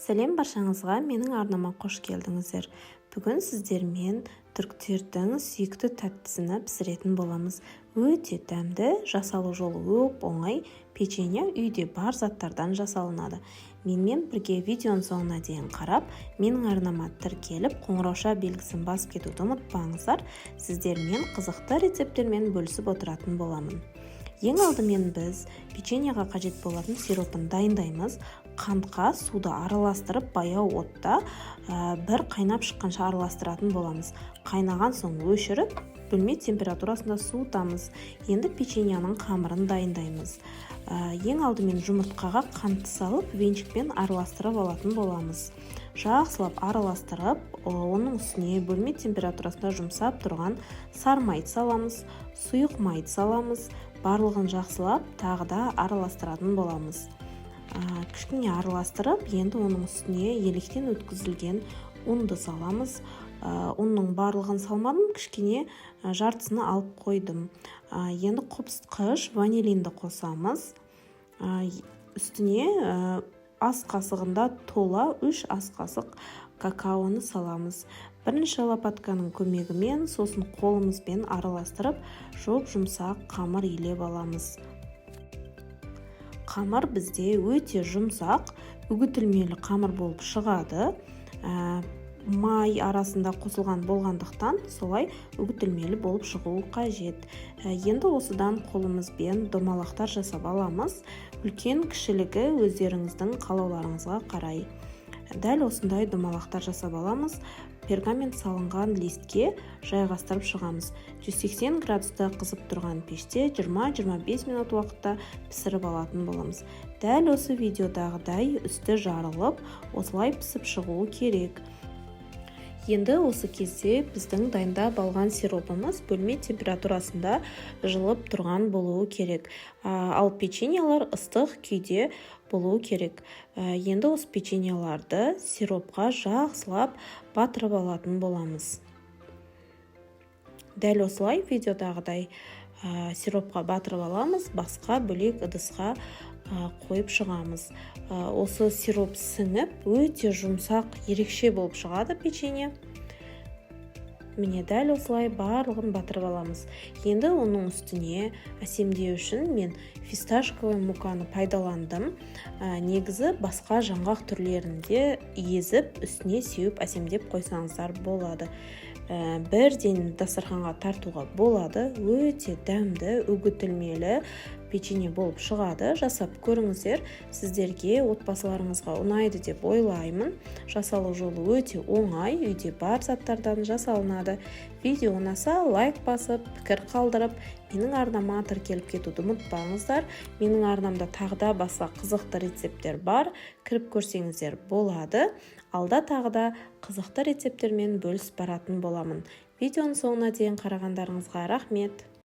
Сәлем баршаңызға, менің арнама қош келдіңіздер. Бүгін сіздермен түріктердің сүйікті тәттісіні пісіретін боламыз. Өте дәмді, жасалу жолы оңай, печенье үйде бар заттардан жасалынады. Менімен бірге видеоның соңына дейін қарап, менің арнама тіркеліп, қоңырауша белгісін басып кетуді ұмытпаңыздар. Сіздермен қызықты рецепттермен бөлісіп отыратын боламын. Ең алдымен біз печеньеға қажет болатын сиропын дайындаймыз. Қантқа суды араластырып, баяу отта бір қайнап шыққанша араластыратын боламыз. Қайнаған соң өшіріп, бөлме температурасында суытамыз. Енді печеньенің қамырын дайындаймыз. Ең алдымен жұмыртқаға қантты салып, венчикпен араластырып алатын боламыз. Жақсылап араластырып, оның үстіне бөлме температурасында жұмсап тұрған сары майды саламыз, сұйық майды саламыз. Барлығын жақсылап, тағы да араластыратын боламыз. Кішкене араластырып, енді оның үстіне електен өткізілген ұнды саламыз. Ұнның барлығын салмадым, кішкене жартысını алып қойдым. Енді қопсытқыш ванилинді қосамыз. Үстіне ас қасығында тола 3 ас қасық какаоны саламыз. Бірінші лопатканың көмегімен, сосын қолымызбен араластырып, жұмсақ қамыр илеп аламыз. Қамыр бізде өте жұмсақ, үгітілмелі қамыр болып шығады. Май арасында қосылған болғандықтан солай үгітілмелі болып шығуы қажет. Енді осыдан қолымызбен домалақтар жасап аламыз. Үлкен кішілігі өздеріңіздің қалауларыңызға қарай. Дәл осындай домалақтар жасап аламыз. Пергамент салынған листке жайғастырып шығамыз. 180 градуста қызып тұрған пеште 20-25 минут уақытта пісіріп алатын боламыз. Дәл осы видеодағыдай үсті жарылып, осылай пісіп шығуы керек. Енді осы кезде біздің дайындап алған сиропымыз бөлме температурасында жылып тұрған болуы керек. Ал печеньелер ыстық күйде болуы керек. Енді осы печеньеларды сиропқа жақсылап батырып алатын боламыз. Дәл осылай видеодағыдай сиропқа батырып аламыз, басқа бөлек ыдысқа қойып шығамыз. Осы сироп сіңіп, өте жұмсақ, ерекше болып шығады печенье. Міне дәл осылай барлығын батырып аламыз. Енді оның үстіне әсемдеу үшін мен фисташковый муканы пайдаландым. Негізі басқа жаңғақ түрлерінде езіп, үстіне сеуіп әсемдеп қойсаңыздар болады. Бірден дастарханға тартуға болады. Өте дәмді, үгітілмелі печенье болып шығады. Жасап көріңіздер, сіздерге отбасыларыңызға ұнайды деп ойлаймын. Жасалу жолы өте оңай, үйде бар заттардан жасалынады. Видео ұнаса, лайк басып, пікір қалдырып, менің арнама тіркеліп кетуді ұмытпаңыздар. Менің арнамда тағы да басқа қызықты рецепттер бар, кіріп көрсеңіздер болады. Алда тағы да қызықты рецепттермен бөлісіп баратын боламын. Видеоның соңына дейін қарағандарыңызға рахмет.